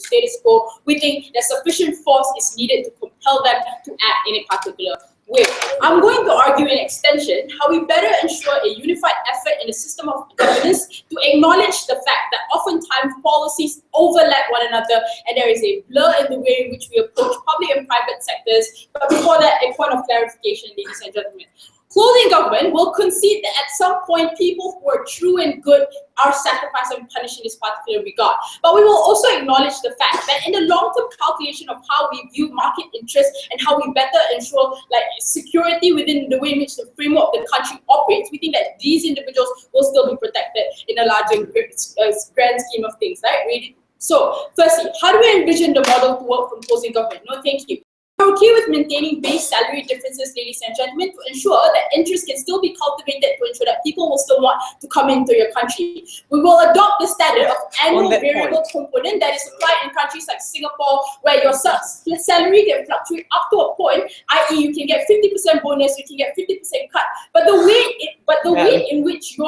status quo, we think that sufficient force is needed to compel them to act in a particular way. I'm going to argue in extension how we better ensure a unified effort in the system of governance to acknowledge the fact that oftentimes policies overlap one another and there is a blur in the way in which we approach public and private sectors. But before that, a point of clarification, ladies and gentlemen. Closing government will concede that at some point people who are true and good are sacrificed and punished in this particular regard. But we will also acknowledge the fact that in the long-term calculation of how we view market interests and how we better ensure security within the way in which the framework of the country operates, we think that these individuals will still be protected in a larger grand scheme of things, right? Really? So, firstly, how do we envision the model to work from closing government? No, thank you. We're okay with maintaining base salary differences, ladies and gentlemen, to ensure that interest can still be cultivated, to ensure that people will still want to come into your country. We will adopt the standard of annual variable component that is applied in countries like Singapore, where your salary can fluctuate up to a point, i.e., you can get 50% bonus, you can get 50% cut. But the way in which we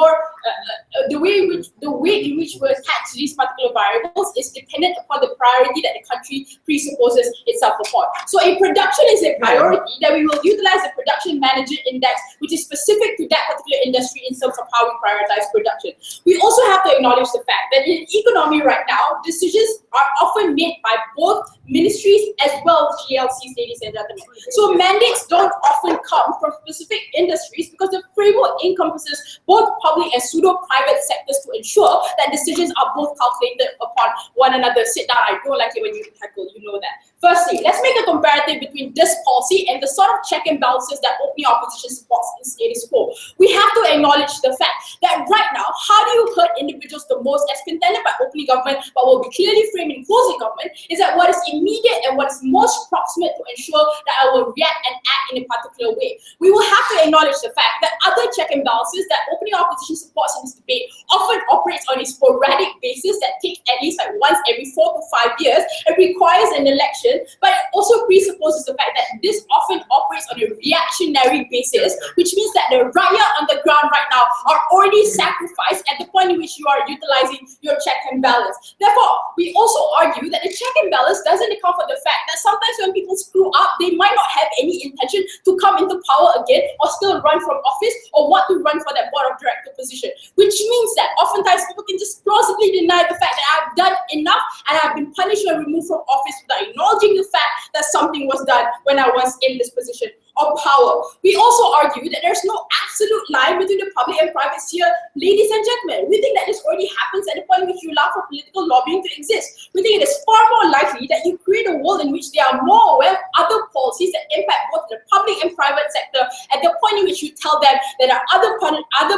attach these particular variables is dependent upon the priority that the country presupposes itself upon. So production is a priority, that we will utilize the production manager index, which is specific to that particular industry in terms of how we prioritize production. We also have to acknowledge the fact that in economy right now, decisions are often made by both ministries as well as GLCs, ladies and gentlemen. So mandates don't often come from specific industries because the framework encompasses both public and pseudo-private sectors to ensure that decisions are both calculated upon one another. Sit down, I don't like it when you tackle, you know that. Firstly, let's make a comparative between this policy and the sort of check and balances that opening opposition supports in status quo. We have to acknowledge the fact that right now, how do you hurt individuals the most as contended by opening government, but will be clearly framed in closing government, is that what is immediate and what is most proximate to ensure that I will react and act in a particular way. We will have to acknowledge the fact that other check and balances that opening opposition supports in this debate often operates on a sporadic basis that takes at least once every 4 to 5 years. It requires an election, but it also presupposes the fact that this often operates on a reactionary basis, which means that the rakyat on the ground right now are already sacrificed at the point in which you are utilizing your check and balance. Therefore, we also argue that the check and balance doesn't account for the fact that sometimes when people screw up, they might not have any intention to come into power again or still run from office or want to run for that board of director position, which means that oftentimes people can just plausibly deny the fact that I've done enough and I've been punished or removed from office without acknowledging the fact that something was done when I was in this position of power. We also argue that there's no absolute line between the public and private sphere, ladies and gentlemen. We think that this already happens at the point in which you allow for political lobbying to exist. We think it is far more likely that you create a world in which they are more aware of other policies that impact both the public and private sector at the point in which you tell them that there are other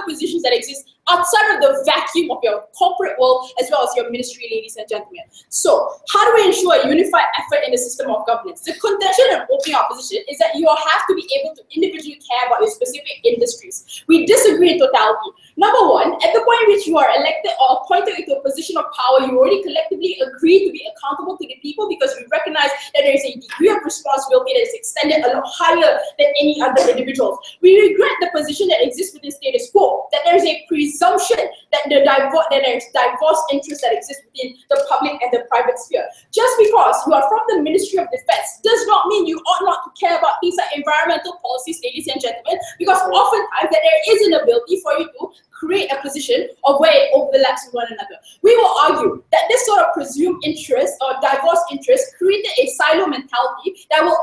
positions that exist outside of the vacuum of your corporate world as well as your ministry, ladies and gentlemen. So, how do we ensure a unified effort in the system of governance? The contention of opening opposition is that you have to be able to individually care about your specific industries. We disagree in totality. Number one, at the point in which you are elected or appointed into a position of power, you already collectively agree to be accountable to the people because we recognize that there is a degree of responsibility that is extended a lot higher than any other individuals. We regret the position that exists within status quo, that there is a presumption that there is diverse interests that exist within the public and the private sphere. Just because you are from the Ministry of Defense does not mean you ought not to care about things like environmental policies, ladies and gentlemen, because oftentimes that there is an ability for you to create a position of where it overlaps with one another. We will argue that this sort of presumed interest or diverse interest created a silo mentality that I will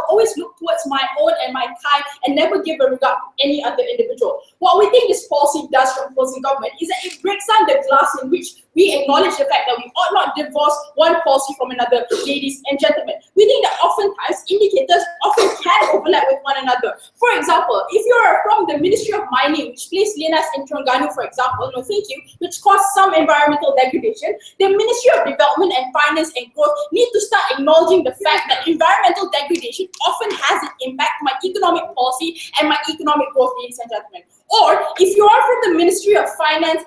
always look towards my own and my kind and never give a regard to any other individual. What we think this policy does from closing government is that it breaks down the glass in which we acknowledge the fact that we ought not divorce one policy from another, ladies and gentlemen. We think that oftentimes indicators often can overlap with one another. For example, if you are from the Ministry of Mining, which placed Linas in Terengganu, for example, no thank you, which caused some environmental degradation, the Ministry of Development and Finance and Growth need to start acknowledging the fact that environmental degradation often has an impact on my economic policy and my economic growth, ladies and gentlemen. Or if you are from the Ministry of Finance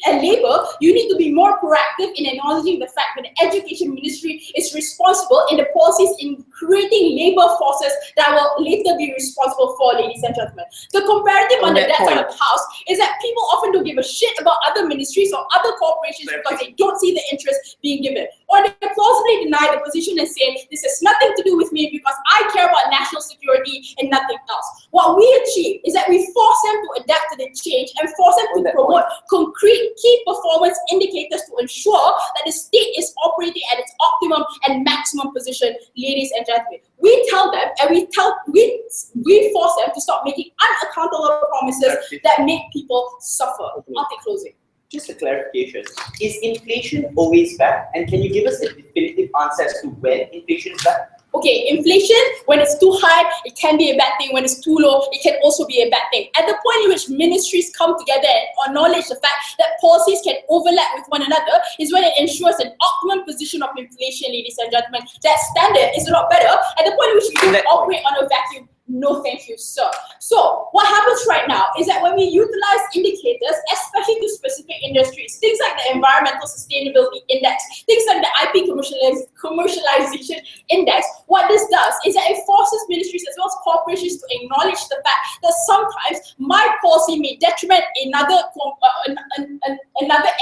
and Labour, you need to be more proactive in acknowledging the fact that the Education Ministry is responsible in the policies in creating labor forces that will later be responsible for, ladies and gentlemen. The comparative on the debt of the house is that people often don't give a shit about other ministries or other corporations because they don't see the interest being given. Or they plausibly deny the position and say, this has nothing to do with me because I care about national security and nothing else. What we achieve is that we force them to adapt to the change and force them to promote concrete key performance indicators to ensure that the state is operating at its optimum and maximum position, ladies and gentlemen. We tell them and we force them to stop making unaccountable promises that make people suffer. I'll take closing. Just a clarification. Is inflation always bad? And can you give us a definitive answer as to when inflation is bad? Okay, inflation, when it's too high, it can be a bad thing. When it's too low, it can also be a bad thing. At the point in which ministries come together and acknowledge the fact that policies can overlap with one another is when it ensures an optimum position of inflation, ladies and gentlemen. That standard is a lot better. At the point in which we don't operate on a vacuum, no thank you, sir. So what happens right now is that when we utilize indicators, especially to specific industries, things like the Environmental Sustainability Index, things like the IP Commercialization Index, what this does is that it forces ministries as well as corporations to acknowledge the fact that sometimes my policy may detriment another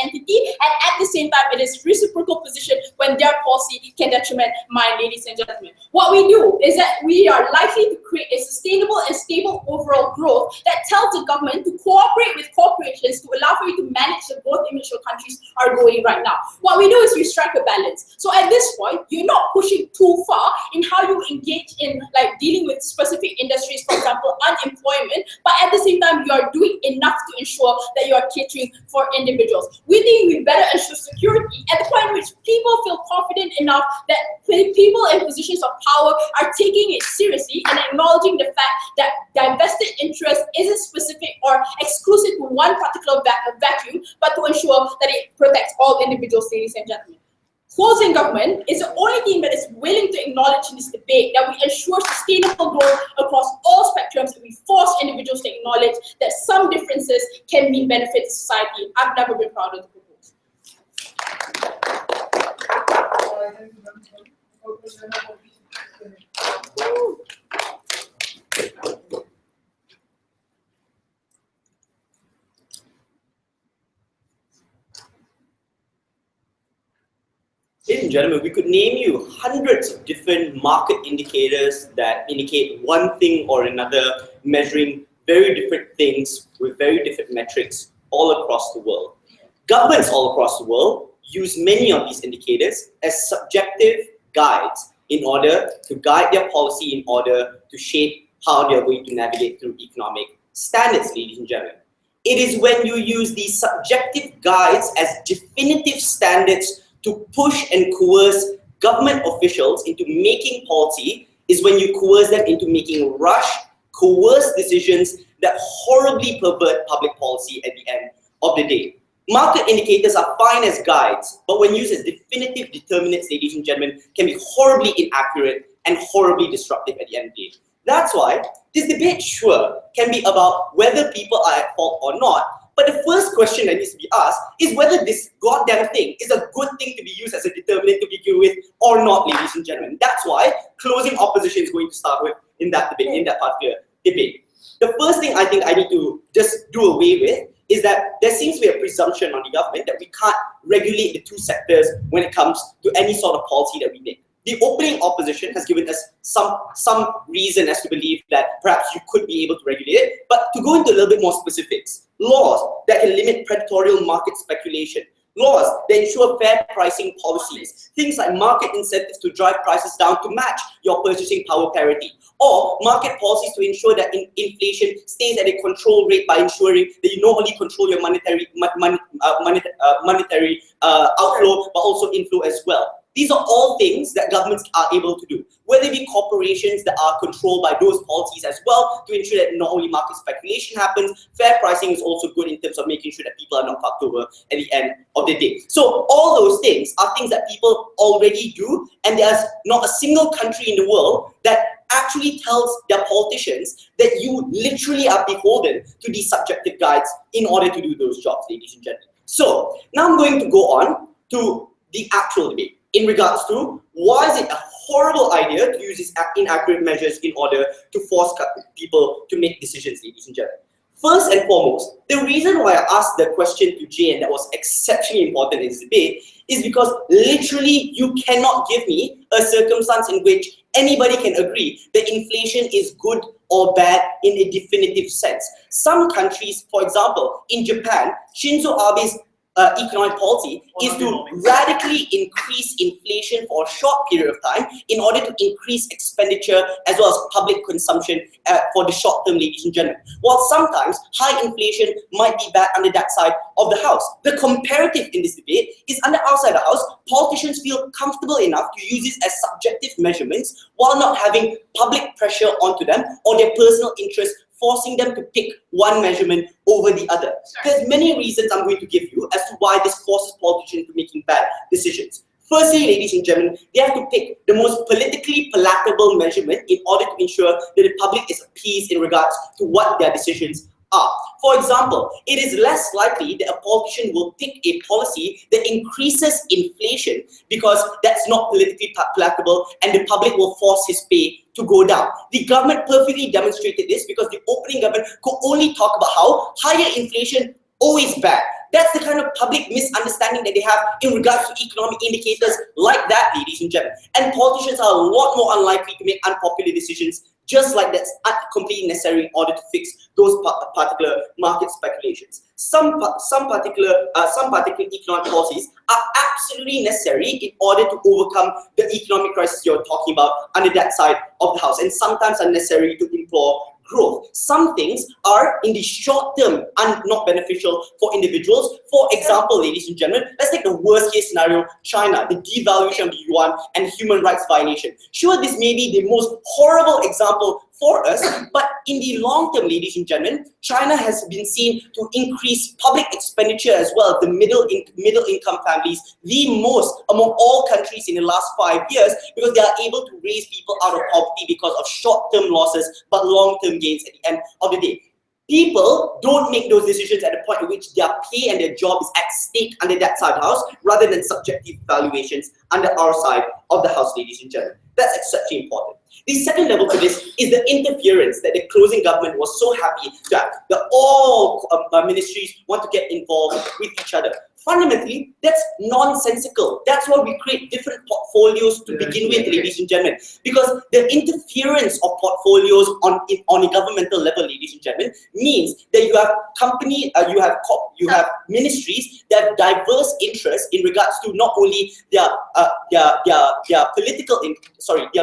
entity, and at the same time it is reciprocal position when their policy can detriment mine, ladies and gentlemen. What we do is that we are likely to create a sustainable and stable overall growth that tells the government to cooperate with corporations to allow for you to manage the growth in which your countries are going right now. What we do is we strike a balance. So at this point, you're not pushing too far in how you engage in like dealing with specific industries, for example, unemployment, but at the same time, you are doing enough to ensure that you are catering for individuals. We think we better ensure security at the point in which people feel confident enough that people in positions of power are taking it seriously and acknowledging the fact that divested interest isn't specific or exclusive to one particular vacuum, but to ensure that it protects all individuals, ladies and gentlemen. Closing government is the only team that is willing to acknowledge in this debate that we ensure sustainable growth across all spectrums, and we force individuals to acknowledge that some differences can mean benefit to society. I've never been proud of the proposal. Ladies and gentlemen, we could name you hundreds of different market indicators that indicate one thing or another, measuring very different things with very different metrics all across the world. Governments all across the world use many of these indicators as subjective guides in order to guide their policy, in order to shape how they are going to navigate through economic standards, ladies and gentlemen. It is when you use these subjective guides as definitive standards to push and coerce government officials into making policy, is when you coerce them into making coerced decisions that horribly pervert public policy at the end of the day. Market indicators are fine as guides, but when used as definitive determinants, ladies and gentlemen, can be horribly inaccurate and horribly disruptive at the end of the day. That's why this debate, sure, can be about whether people are at fault or not, but the first question that needs to be asked is whether this goddamn thing is a good thing to be used as a determinant to begin with or not, ladies and gentlemen. That's why closing opposition is going to start with in that debate, in that particular debate. The first thing I think I need to just do away with is that there seems to be a presumption on the government that we can't regulate the two sectors when it comes to any sort of policy that we make. The opening opposition has given us some reason as to believe that perhaps you could be able to regulate it, but to go into a little bit more specifics, laws that can limit predatory market speculation, laws that ensure fair pricing policies, things like market incentives to drive prices down to match your purchasing power parity, or market policies to ensure that inflation stays at a control rate by ensuring that you not only control your monetary outflow, but also inflow as well. These are all things that governments are able to do, whether it be corporations that are controlled by those policies as well, to ensure that not only market speculation happens, fair pricing is also good in terms of making sure that people are not fucked over at the end of the day. So all those things are things that people already do, and there's not a single country in the world that actually tells their politicians that you literally are beholden to these subjective guides in order to do those jobs, ladies and gentlemen. So now I'm going to go on to the actual debate in regards to why is it a horrible idea to use these inaccurate measures in order to force people to make decisions, ladies and gentlemen. First and foremost, the reason why I asked the question to Jay, and that was exceptionally important in this debate, is because literally you cannot give me a circumstance in which anybody can agree that inflation is good or bad in a definitive sense. Some countries, for example, in Japan, Shinzo Abe's economic policy is to radically increase inflation for a short period of time in order to increase expenditure as well as public consumption for the short term, ladies and gentlemen. While sometimes high inflation might be bad under that side of the house. The comparative in this debate is under our side of the house, politicians feel comfortable enough to use this as subjective measurements while not having public pressure onto them or their personal interest forcing them to pick one measurement over the other. There's many reasons I'm going to give you as to why this forces politicians to making bad decisions. Firstly, ladies and gentlemen, they have to pick the most politically palatable measurement in order to ensure that the public is appeased in regards to what their decisions are. For example, it is less likely that a politician will pick a policy that increases inflation because that's not politically palatable and the public will force his pay to go down. The government perfectly demonstrated this because the opening government could only talk about how higher inflation always bad. That's the kind of public misunderstanding that they have in regards to economic indicators like that, ladies and gentlemen. And politicians are a lot more unlikely to make unpopular decisions just like that's completely necessary in order to fix those particular market speculations. Some particular economic policies are absolutely necessary in order to overcome the economic crisis you're talking about under that side of the house, and sometimes are necessary to implore growth. Some things are in the short term and not beneficial for individuals. For example, ladies and gentlemen, let's take the worst case scenario, China, the devaluation of the yuan and human rights violation. Sure, this may be the most horrible example for us, but in the long term, ladies and gentlemen, China has been seen to increase public expenditure as well, the middle income families, the most among all countries in the last 5 years, because they are able to raise people out of poverty because of short-term losses but long-term gains at the end of the day. People don't make those decisions at the point at which their pay and their job is at stake under that side of the house, rather than subjective valuations under our side of the house, ladies and gentlemen. That's extremely important. The second level to this is the interference that the closing government was so happy that all ministries want to get involved with each other. Fundamentally, that's nonsensical. That's why we create different portfolios to begin with, ladies and gentlemen. Because the interference of portfolios on a governmental level, ladies and gentlemen, means that you have ministries that have diverse interests in regards to not only their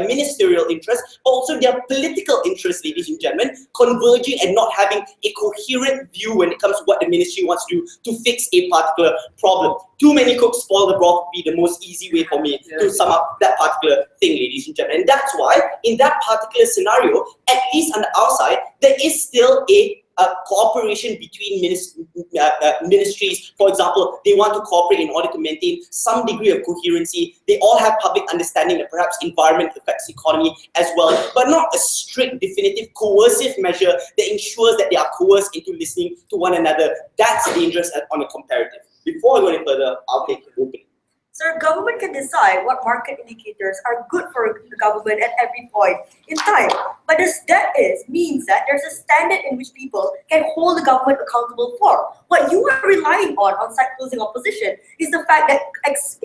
ministerial interests, but also their political interests, ladies and gentlemen, converging and not having a coherent view when it comes to what the ministry wants to do to fix a particular problem. Too many cooks spoil the broth would be the most easy way for me to sum up that particular thing, ladies and gentlemen. And that's why, in that particular scenario, at least on the outside, there is still a cooperation between ministries. For example, they want to cooperate in order to maintain some degree of coherency. They all have public understanding that perhaps environment affects the economy as well, but not a strict, definitive, coercive measure that ensures that they are coerced into listening to one another. That's dangerous on a comparative. Before I go any further, I'll take the opening. So government can decide what market indicators are good for the government at every point in time. But that means that there's a standard in which people can hold the government accountable for. What you are relying on side closing opposition, is the fact that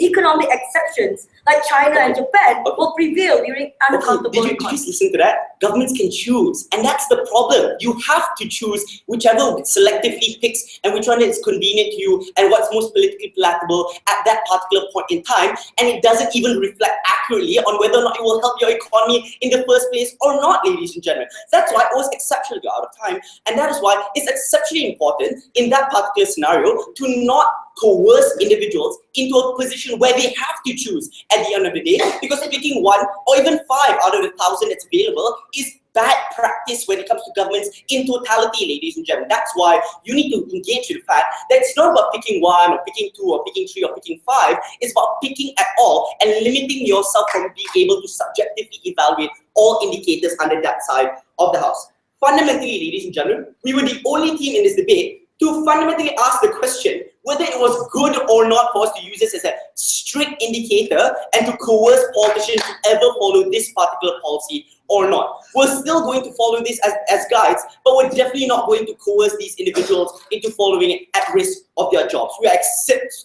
economic exceptions like China and Japan will prevail during unaccountable Did you just listen to that? Governments can choose, and that's the problem. You have to choose whichever selectively picks and which one is convenient to you and what's most politically palatable at that particular point in time, and it doesn't even reflect accurately on whether or not it will help your economy in the first place or not, ladies and gentlemen. That's why it was exceptionally out of time, and that is why it's exceptionally important in that particular scenario to not coerce individuals into a position where they have to choose at the end of the day, because picking one or even 5 out of the 1,000 that's available is bad practice when it comes to governments in totality, ladies and gentlemen. That's why you need to engage with the fact that it's not about picking 1 or picking 2 or picking 3 or picking 5. It's about picking at all and limiting yourself from being able to subjectively evaluate all indicators under that side of the house. Fundamentally, ladies and gentlemen, we were the only team in this debate to fundamentally ask the question whether it was good or not for us to use this as a strict indicator and to coerce politicians to ever follow this particular policy or not. We're still going to follow this as guides, but we're definitely not going to coerce these individuals into following it at risk of their jobs. We are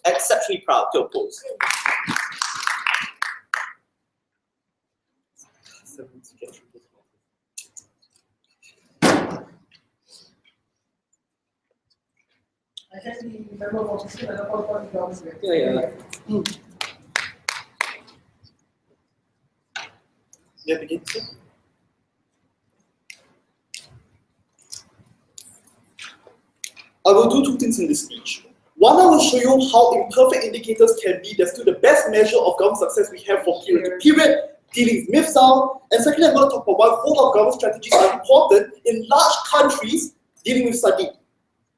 exceptionally proud to oppose. Yeah, begin. I will do two things in this speech. One, I will show you how imperfect indicators can be. That's still the best measure of government success we have for period to period, dealing with myths out. And secondly, I'm going to talk about why whole of government strategies are important in large countries dealing with study.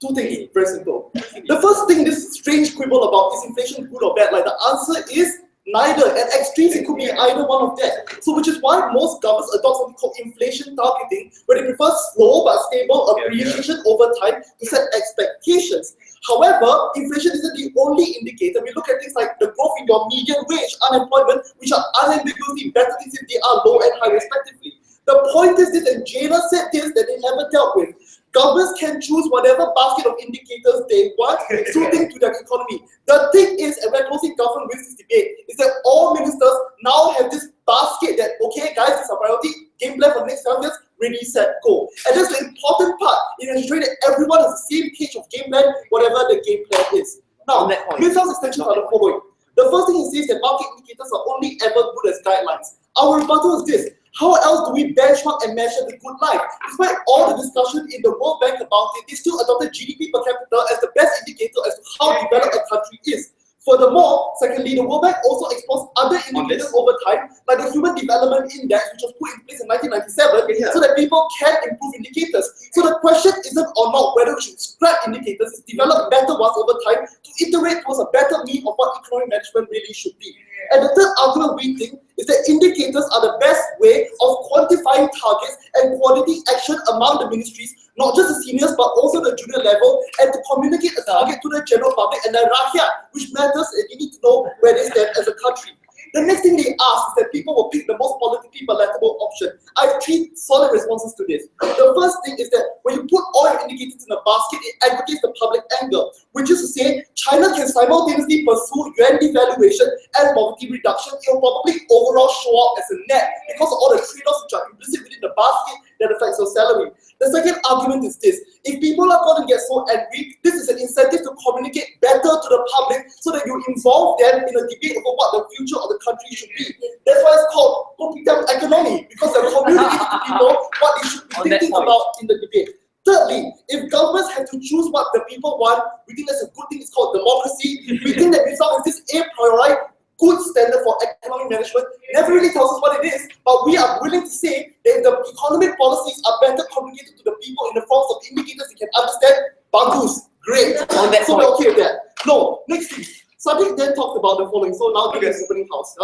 Two things, very simple. The first thing, this strange quibble about is inflation good or bad, like the answer is neither. At extremes, it could be either one of that. So which is why most governments adopt something called inflation targeting, where they prefer slow but stable appreciation over time to set expectations. However, inflation isn't the only indicator. We look at things like the growth in your median wage, unemployment, which are unambiguously better things if they are low and high respectively. The point is this, and Jana said this, that they never dealt with. Governments can choose whatever basket of indicators they want, suiting to their economy. The thing is, and we're closely governed with this debate, is that all ministers now have this basket that, okay, guys, this is a priority, game plan for the next 5 years, ready, set, go. And that's the important part, in ensuring that everyone has the same page of game plan, whatever the game plan is. Now, Midsouth's extensions are the following. The first thing he says that market indicators are only ever good as guidelines. Our rebuttal is this. How else do we benchmark and measure the good life? Despite all the discussion in the World Bank about it, they still adopted GDP per capita as the best indicator as to how developed a country is. Furthermore, secondly, the World Bank also exposed other indicators over time, like the Human Development Index, which was put in place in 1997, so that people can improve indicators. So the question isn't or not whether we should scrap indicators, it's develop better ones over time to iterate towards a better mean of what economic management really should be. And the third argument we think is that indicators are the best way of quantifying targets and coordinating action among the ministries, not just the seniors but also the junior level, and to communicate a target to the general public and the rakyat, which matters, and you need to know where they stand as a country. The next thing they ask is that people will pick the most politically palatable option. I have 3 solid responses to this. The first thing is that when you put all your indicators in a basket, it aggregates the public angle, which is to say, China can simultaneously pursue yuan devaluation and poverty reduction. It will probably overall show up as a net because of all the trade-offs which are implicit within the basket that affects your salary. The second argument is this. If people are going to get so angry, this is an incentive to communicate better to the public so that you involve them in a debate over what the future of the country should be. That's why it's called Kopitiam Ekonomi, because they're communicating to people what they should be thinking about in the debate. Thirdly, if governments have to choose what the people want, we think that's a good thing. It's called democracy. We think that Midsouth is this a priori good standard for economic management. Never really tells us what it is, but we are willing to say that if the economic policies are better communicated to the people in the forms of indicators they can understand, bagus, great. So we're okay with that. No, next thing. Sadiq then talked about the following. So now this is opening house.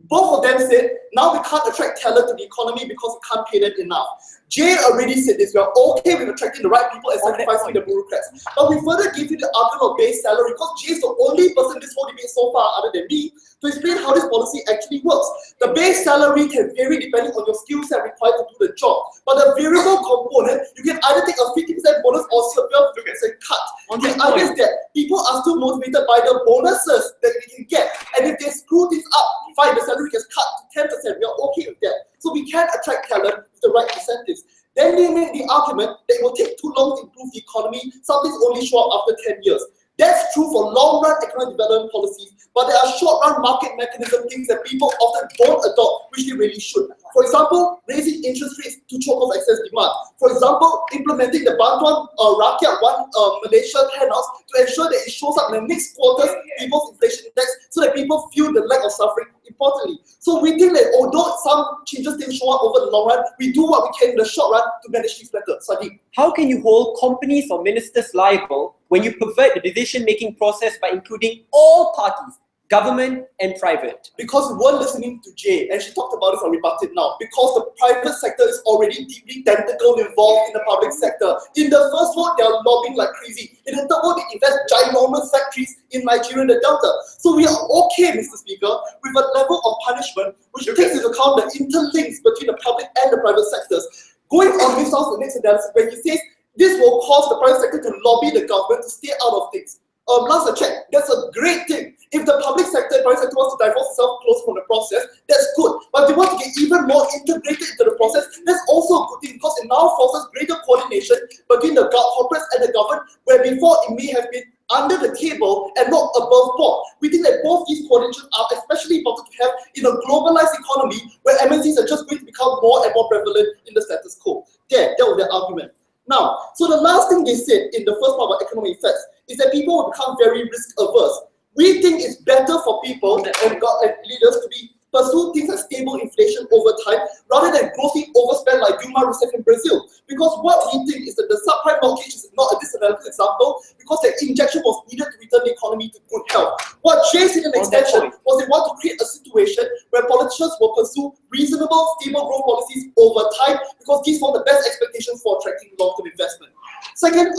Both of them said, now we can't attract talent to the economy because we can't pay them enough. Jay already said this, we are okay with attracting the right people and sacrificing the bureaucrats. But we further give you the argument of base salary because Jay is the only person in this whole debate so far, other than me, to explain how this policy actually works. The base salary can vary depending on your skill set required to do the job. But the variable component, you can either take a 50% bonus or severe 50% cut. The idea is that people are still motivated by the bonuses that they can get. And if they screw this up, fine, the salary gets cut to 10%, we are okay with that. So we can attract talent with the right incentives. Then they made the argument that it will take too long to improve the economy, something's only show up after 10 years. That's true for long-run economic development policies, but there are short-run market mechanism things that people often don't adopt, which they really should. For example, raising interest rates to choke off excess demand. For example, implementing the Bantuan Rakyat One Malaysia handouts to ensure that it shows up in the next quarter's people's inflation index so that people feel the lack of suffering importantly. So we think that although some changes didn't show up over the long run, we do what we can in the short run to manage things better. Sadiq. How can you hold companies or ministers liable when you pervert the decision-making process by including all parties, government and private. Because we weren't listening to Jay, and she talked about this, I'll rebut it now. Because the private sector is already deeply tentacle involved in the public sector. In the first world, they are lobbying like crazy. In the third world, they invest ginormous factories in Nigeria and the Delta. So we are okay, Mr. Speaker, with a level of punishment which takes into account the interlinks between the public and the private sectors. Going on with the next analysis, where he says this will cause the private sector to lobby the government to stay out of things. Last I checked, that's a great thing. If the public sector and private sector wants to divorce itself close from the process, that's good. But if they want to get even more integrated into the process, that's also a good thing because it now forces greater coordination between the corporates and the government, where before it may have been under the table and not above board. We think that both these coordinations are especially important to have in a globalized economy where MNCs are just going to become more and more prevalent in the status quo. That was their argument. Now, so the last thing they said in the first part about economic effects is that people will become very risk averse. We think it's better for people and leaders to pursue things like stable inflation over time rather than grossly overspend like Dilma Rousseff in Brazil. Because what we think is that the subprime mortgage is not a disadvantageous example because the injection was needed to return the economy to good health. What Jay said in the extension was they want to create a situation where politicians will pursue reasonable, stable growth policies over time because these form the best expectations for attracting long-term investment. Second,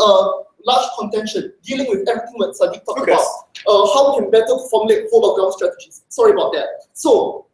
large contention, dealing with everything that Sadiq talked about, how we can better formulate whole of government strategies. Sorry about that. So,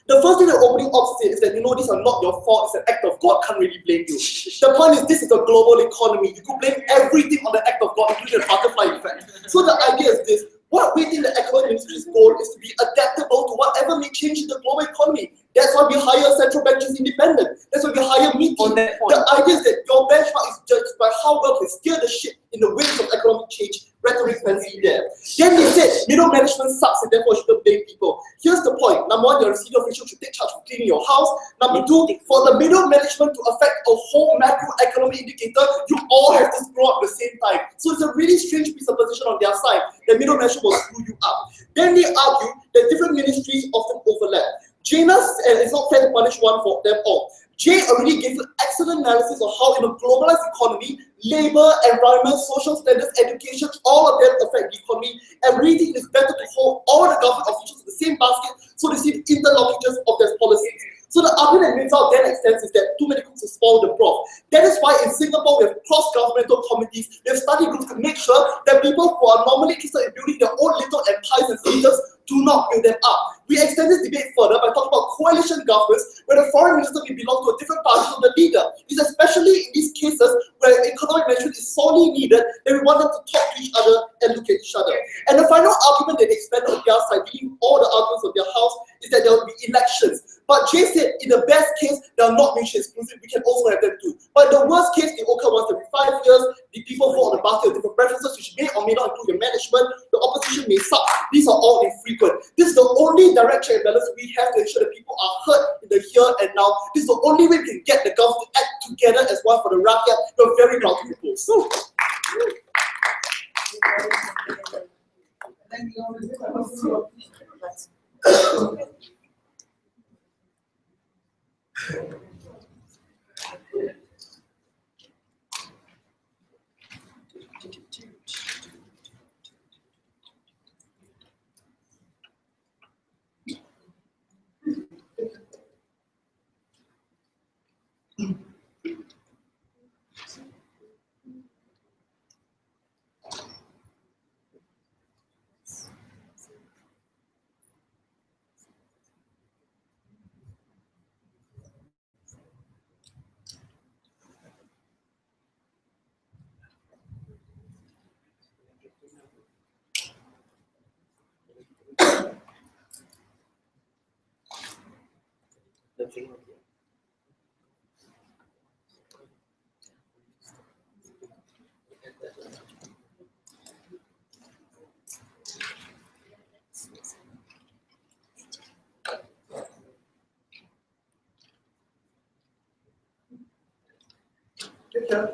the first thing that opening up said is that, these are not your fault, it's an act of God, can't really blame you. The point is, this is a global economy. You could blame everything on the act of God, including the butterfly effect. So the idea is this, what we think the economic ministry's goal is to be adaptable to whatever may change in the global economy. That's why we hire central bankers independent. That's why we hire meetings. The idea is that your benchmark is judged by how well they steer the ship in the waves of economic change. Rhetoric fancy there. Then they said middle management sucks and therefore shouldn't blame people. Here's the point. Number one, your senior official should take charge of cleaning your house. Number two, for the middle management to affect a whole macroeconomic indicator, you all have to screw up at the same time. So it's a really strange presupposition on their side that middle management will screw you up. Then they argue that different ministries often overlap. Jaina said it's not fair to punish one for them all. Jay already gave an excellent analysis of how in a globalized economy, labor, environment, social standards, education, all of them affect the economy, and we think it's better to hold all the government officials in the same basket so they see the interlocutors of their policies. So the argument that makes out then extends is that too many cooks will spoil the broth. That is why in Singapore we have cross-governmental committees, we have study groups to make sure that people who are normally interested in building their own little empires and status do not build them up. We extend this debate further by talking about coalition governments where the foreign minister may belong to a different party from the leader. It's especially in these cases where economic management is sorely needed that we want them to talk to each other and look at each other. And the final argument that they expand on their side, leaving all the arguments of their house, is that there will be elections. But Jay said, in the best case, they are not mutually exclusive. We can also have them too. But in the worst case, they occur once every 5 years. The people vote on the basket of different preferences, which may or may not include your management. The opposition may suck. These are all infrequent. This is the only direct check and balance we have to ensure that people are heard in the here and now. This is the only way we can get the government to act together as one for the rakyat. We're very proud to propose. So.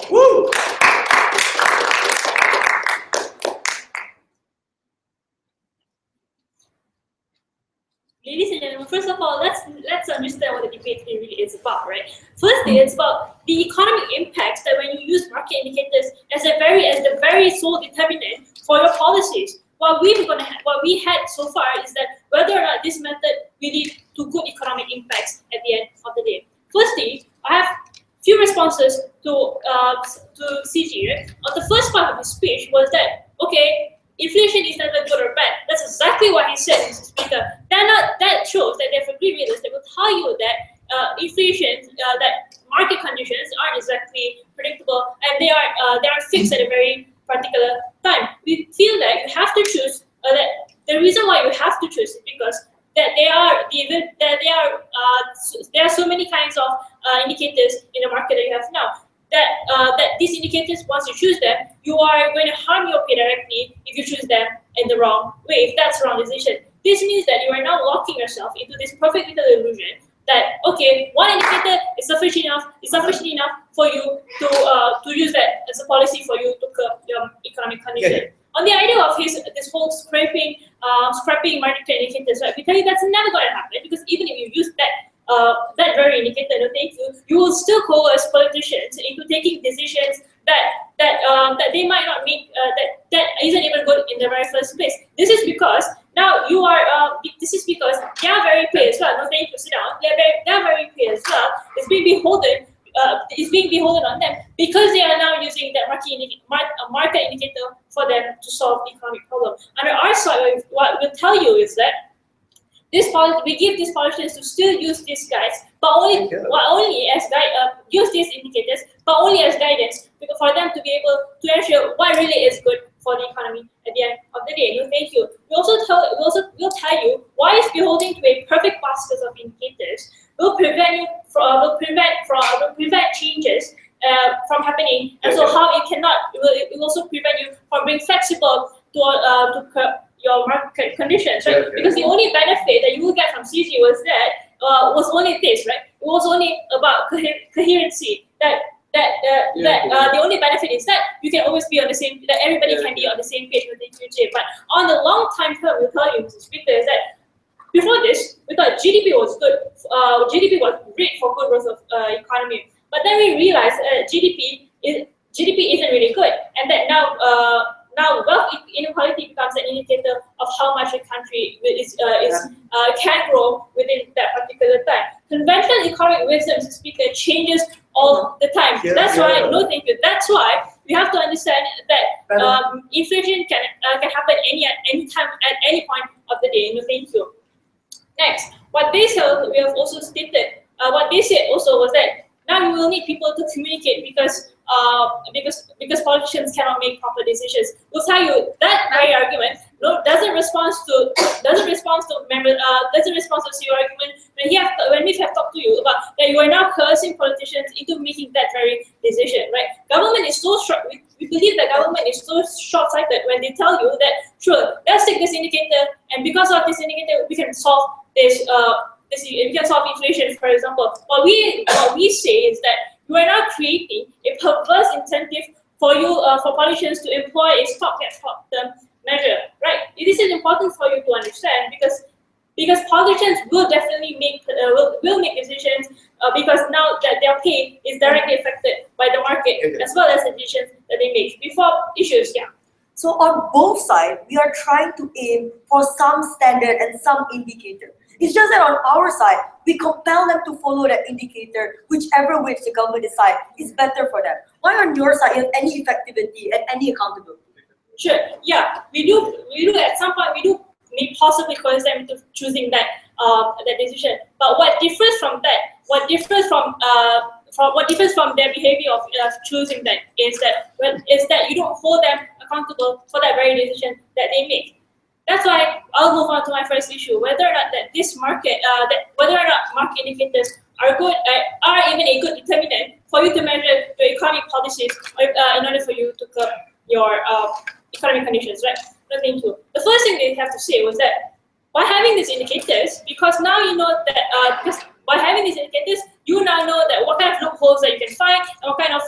Woo! Ladies and gentlemen, first of all, let's understand what the debate really is about, right? Firstly, it's about the economic impacts that when you use market indicators as the very sole determinant for your policies. what we had so far is that whether or not this method will lead to good economic impacts at the end of the day. Firstly, I have few responses to CG. Right? On the first part of his speech was that okay, inflation is neither good or bad. That's exactly what he said, Mr. Speaker. That shows that they're free realists that will tell you that inflation, that market conditions aren't exactly predictable and they are fixed at a very particular time. We feel that you have to choose. That the reason why you have to choose is because that there are so many kinds of indicators in the market that you have now. That these indicators, once you choose them, you are going to harm your pay directly if you choose them in the wrong way, if that's the wrong decision. This means that you are now locking yourself into this perfect little illusion that okay, one indicator is sufficient enough for you to use that as a policy for you to curb your economic condition. Yeah. On the idea of this whole scrapping market indicators, right? We tell you that's never going to happen because even if you use that very indicator, no thank you will still coerce politicians into taking decisions that they might not make, that isn't even good in the very first place. This is because now you are. This is because their very pay as well. No thank you. Sit down. Their very pay as well is being beholden. Is being beholden on them because they are now using that market indicator for them to solve the economic problem. Under our side, what we'll tell you is that we give these politicians to still use these guides, but only as use these indicators, but only as guidance for them to be able to ensure what really is good for the economy at the end of the day. No, thank you. We'll tell you why is beholding to a perfect basket of indicators will prevent changes from happening, and so how it will also prevent you from being flexible to curb your market conditions, right? Because the only benefit that you will get from CG was only this, right? It was only about coherency. The only benefit is that you can always be on the same, that everybody can be on the same page with the future. But on the long time term, we'll tell you, Mr. Speaker, is that before this, we thought GDP was good. GDP was great for good growth of economy. But then we realized GDP isn't really good, and that now wealth inequality becomes an indicator of how much a country can grow within that particular time. Conventional economic wisdom, Mr. Speaker, changes all the time. That's why, no thank you. That's why we have to understand that inflation can happen at any time, at any point of the day. No thank you. Next, what they said, we have also stated, what they said also was that now you will need people to communicate because politicians cannot make proper decisions. We'll tell you that very argument doesn't respond to your argument when we have talked to you about that you are now coercing politicians into making that very decision, right? Government is so short. We believe that government is so short-sighted when they tell you that sure, let's take this indicator, and because of this indicator, we can solve this. We can solve inflation, for example. What we say is that you are now creating a perverse incentive for politicians to employ a stopgap measure, right? This is important for you to understand because politicians will definitely make decisions because now that their pay is directly affected by the market as well as the decisions that they make before issues. Yeah. So on both sides, we are trying to aim for some standard and some indicator. It's just that on our side, we compel them to follow that indicator, whichever which the government decides is better for them. Why on your side you have any effectivity and any accountability? Sure. Yeah, we do. At some point, we do may possibly coerce them into choosing that decision. But what differs from their behavior of choosing that is that you don't hold them accountable for that very decision that they make. That's why I'll move on to my first issue: whether or not whether or not market indicators are good, are even a good determinant for you to measure your economic policies in order for you to curb your economic conditions, right? Thank you. The first thing they have to say was that by having these indicators, because now you know that because by having these indicators, you now know that what kind of loopholes that you can find, and what kind of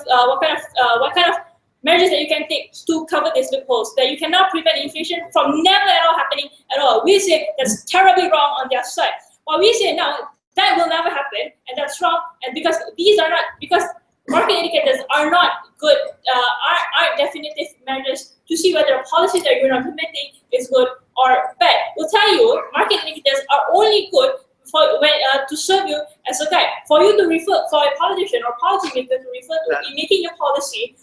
measures that you can take to cover these loopholes, that you cannot prevent inflation from never at all happening at all. We say that's terribly wrong on their side. What we say now, that will never happen, and that's wrong, and because market indicators are not good, are definitive measures to see whether a policy that you're implementing is good or bad. We'll tell you, market indicators are only good to serve you as a guide. For you to refer, for a politician or policymaker to refer to in making a policy,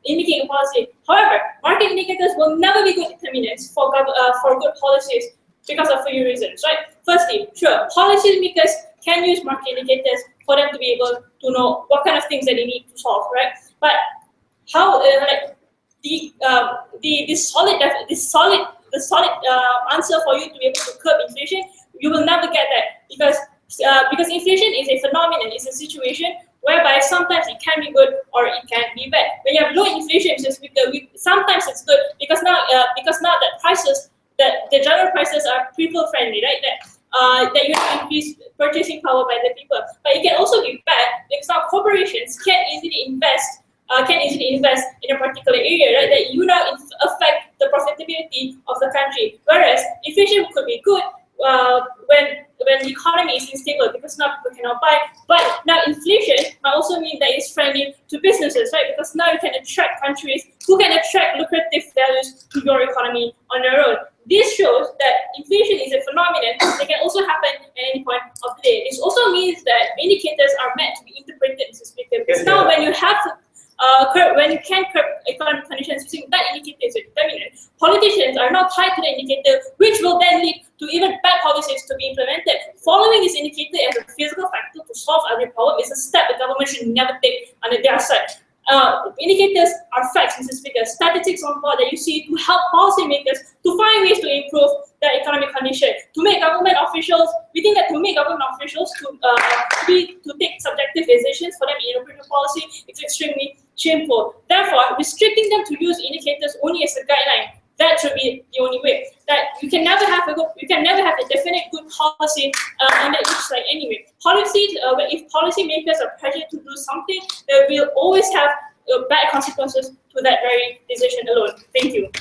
in making a policy. However, market indicators will never be good determinants for good policies because of a few reasons, right? Firstly, sure, policymakers can use market indicators for them to be able to know what kind of things that they need to solve, right? But how, the solid answer for you to be able to curb inflation, you will never get that because inflation is a phenomenon, it's a situation whereby sometimes it can be good or it can be bad. When you have low inflation, sometimes it's good because now that prices, that the general prices are people friendly, right? That you have increased purchasing power by the people. But it can also be bad because now corporations can easily invest in a particular area, right? That you now affect the profitability of the country. Whereas inflation could be good when the economy is unstable because now people cannot buy. But now inflation might also mean that it's friendly to businesses, right? Because now you can attract countries who can attract lucrative values to your economy on their own. This shows that inflation is a phenomenon that can also happen at any point of the day. This also means that indicators are meant to be interpreted, Mr. Speaker. Because now when you have when you can curb economic conditions using that indicator as a determinant, politicians are now tied to the indicator, which will then lead to even bad policies to be implemented. Following this indicator as a physical factor to solve every problem is a step the government should never take on their side. Indicators are facts, Mr. Speaker, statistics on board that you see to help policymakers to find ways to improve their economic condition. To make government officials, we think that to make government officials to take subjective decisions for them in interpreting policy, it's extremely shameful. Therefore, restricting them to use indicators only as a guideline, that should be the only way. That you can never have a definite good policy, and that looks like anyway. Policies, if policymakers are pressured to do something, they will always have bad consequences to that very decision alone. Thank you.